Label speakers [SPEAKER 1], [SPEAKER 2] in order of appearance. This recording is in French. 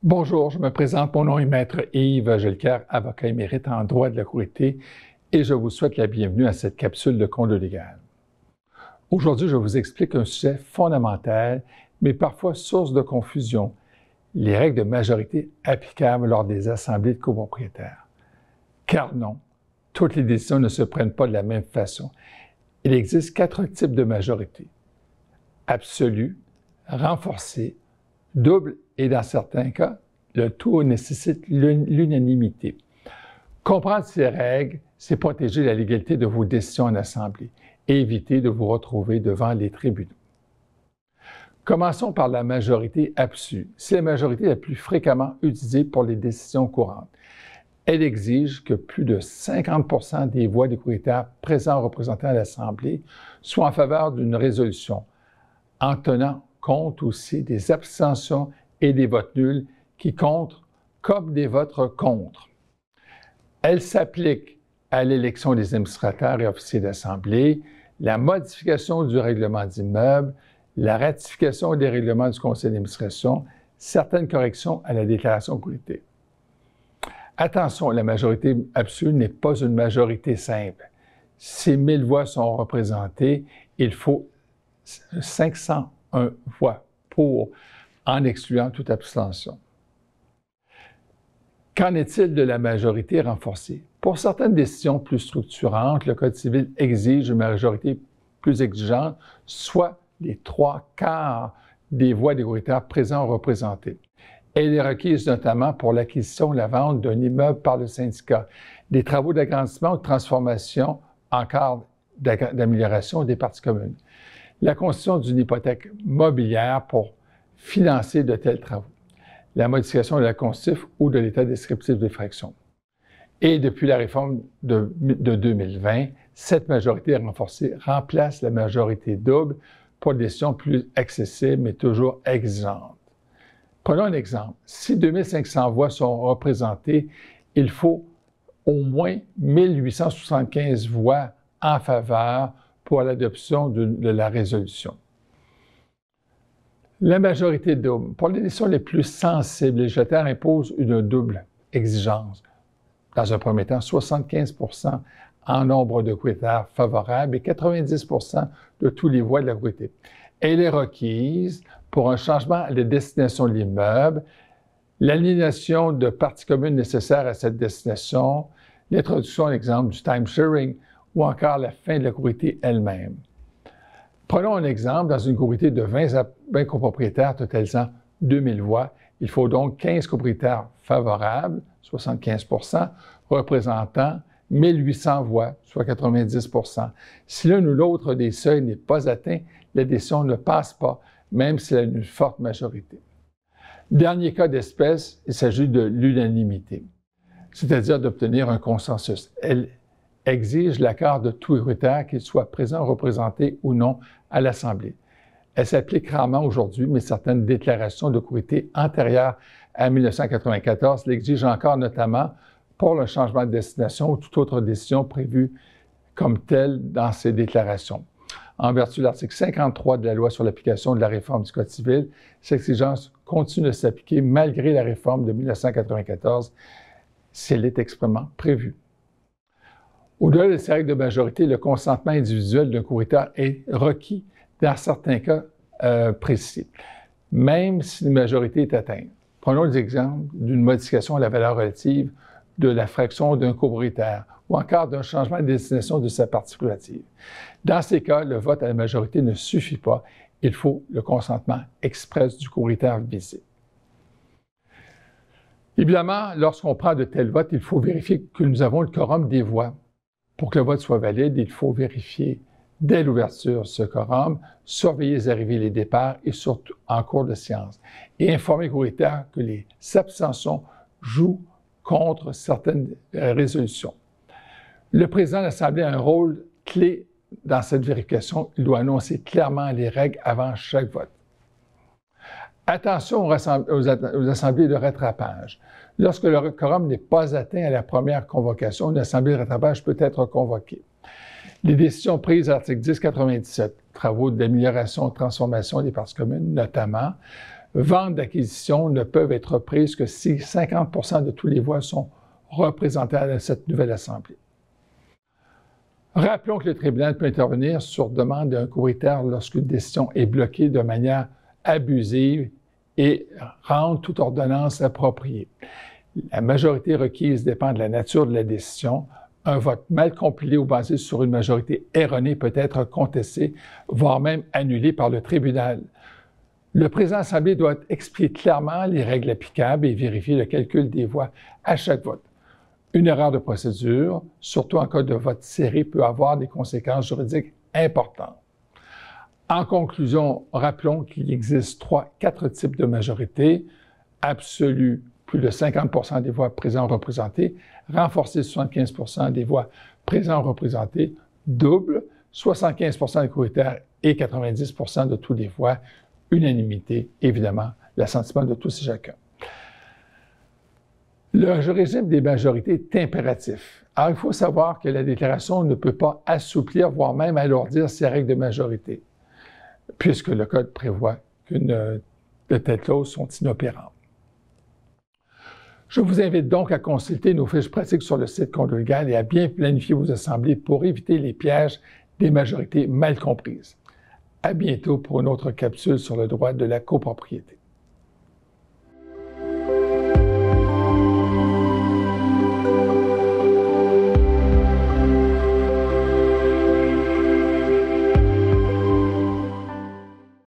[SPEAKER 1] Bonjour, je me présente, mon nom est Maître Yves Gelker, avocat émérite en droit de la Cour et je vous souhaite la bienvenue à cette capsule de condo légal. Aujourd'hui, je vous explique un sujet fondamental, mais parfois source de confusion, les règles de majorité applicables lors des assemblées de copropriétaires. Car non, toutes les décisions ne se prennent pas de la même façon. Il existe 4 types de majorité: absolue, renforcée, double et dans certains cas, le tout nécessite l'unanimité. Comprendre ces règles, c'est protéger la légalité de vos décisions en assemblée et éviter de vous retrouver devant les tribunaux. Commençons par la majorité absolue. C'est la majorité la plus fréquemment utilisée pour les décisions courantes. Elle exige que plus de 50% des voix des copropriétaires présents représentant l'Assemblée soient en faveur d'une résolution, en tenant compte aussi des abstentions et des votes nuls qui comptent comme des votes contre. Elle s'applique à l'élection des administrateurs et officiers d'Assemblée, la modification du règlement d'immeuble, la ratification des règlements du conseil d'administration, certaines corrections à la déclaration de qualité. Attention, la majorité absolue n'est pas une majorité simple. Si 1000 voix sont représentées, il faut 501 voix pour, en excluant toute abstention. Qu'en est-il de la majorité renforcée? Pour certaines décisions plus structurantes, le Code civil exige une majorité plus exigeante, soit les 3/4 des voix des copropriétaires présents ou représentés. Elle est requise notamment pour l'acquisition ou la vente d'un immeuble par le syndicat, des travaux d'agrandissement ou de transformation en cas d'amélioration des parties communes, la constitution d'une hypothèque mobilière pour financer de tels travaux, la modification de la constitution ou de l'état descriptif d'effraction. Et depuis la réforme de 2020, cette majorité renforcée remplace la majorité double pour des décisions plus accessibles, mais toujours exigeantes. Prenons un exemple. Si 2500 voix sont représentées, il faut au moins 1875 voix en faveur pour l'adoption de la résolution. La majorité double. Pour les décisions les plus sensibles, les législateurs imposent une double exigence. Dans un premier temps, 75% en nombre de copropriétaires favorables et 90% de tous les voix de la copropriété. Elle est requise pour un changement à la destination de l'immeuble, l'aliénation de parties communes nécessaires à cette destination, l'introduction, exemple, du time-sharing ou encore la fin de la copropriété elle-même. Prenons un exemple, dans une copropriété de 20 copropriétaires totalisant 2000 voix, il faut donc 15 copropriétaires favorables, 75%, représentant 1800 voix, soit 90%. Si l'un ou l'autre des seuils n'est pas atteint, la décision ne passe pas, même s'il y a une forte majorité. Dernier cas d'espèce, il s'agit de l'unanimité, c'est-à-dire d'obtenir un consensus. Elle exige l'accord de tous les copropriétaires, qu'ils soient présents, représentés ou non à l'Assemblée. Elle s'applique rarement aujourd'hui, mais certaines déclarations de copropriété antérieures à 1994 l'exigent encore, notamment pour le changement de destination ou toute autre décision prévue comme telle dans ces déclarations. En vertu de l'article 53 de la Loi sur l'application de la réforme du Code civil, cette exigence continue de s'appliquer malgré la réforme de 1994 si elle est expressément prévue. Au-delà de ces règles de majorité, le consentement individuel d'un copropriétaire est requis dans certains cas précis, même si une majorité est atteinte. Prenons l'exemple d'une modification à la valeur relative de la fraction d'un copropriétaire ou encore d'un changement de destination de sa partie privative. Dans ces cas, le vote à la majorité ne suffit pas. Il faut le consentement express du copropriétaire visé. Évidemment, lorsqu'on prend de tels votes, il faut vérifier que nous avons le quorum des voix. Pour que le vote soit valide, il faut vérifier dès l'ouverture ce quorum, surveiller les arrivées et les départs et surtout en cours de séance et informer le copropriétaire que les abstentions jouent contre certaines résolutions. Le président de l'Assemblée a un rôle clé dans cette vérification. Il doit annoncer clairement les règles avant chaque vote. Attention aux assemblées de rattrapage. Lorsque le quorum n'est pas atteint à la première convocation, une assemblée de rattrapage peut être convoquée. Les décisions prises à l'article 1097, travaux d'amélioration et de transformation des parties communes, notamment, ventes d'acquisition ne peuvent être prises que si 50% de tous les voix sont représentés à cette nouvelle Assemblée. Rappelons que le tribunal peut intervenir sur demande d'un courtier lorsqu'une décision est bloquée de manière abusive et rendre toute ordonnance appropriée. La majorité requise dépend de la nature de la décision. Un vote mal compilé ou basé sur une majorité erronée peut être contesté, voire même annulé par le tribunal. Le président de l'Assemblée doit expliquer clairement les règles applicables et vérifier le calcul des voix à chaque vote. Une erreur de procédure, surtout en cas de vote serré, peut avoir des conséquences juridiques importantes. En conclusion, rappelons qu'il existe 4 types de majorité: absolue, plus de 50% des voix présentes représentées; renforcée, 75% des voix présentes représentées; double, 75% des courtiers et 90% de toutes les voix; unanimité, évidemment, l'assentiment de tous et chacun. Le régime des majorités est impératif. Alors, il faut savoir que la déclaration ne peut pas assouplir, voire même alourdir ces règles de majorité, puisque le Code prévoit qu'une de telles clauses sont inopérantes. Je vous invite donc à consulter nos fiches pratiques sur le site Condulegal et à bien planifier vos assemblées pour éviter les pièges des majorités mal comprises. À bientôt pour une autre capsule sur le droit de la copropriété.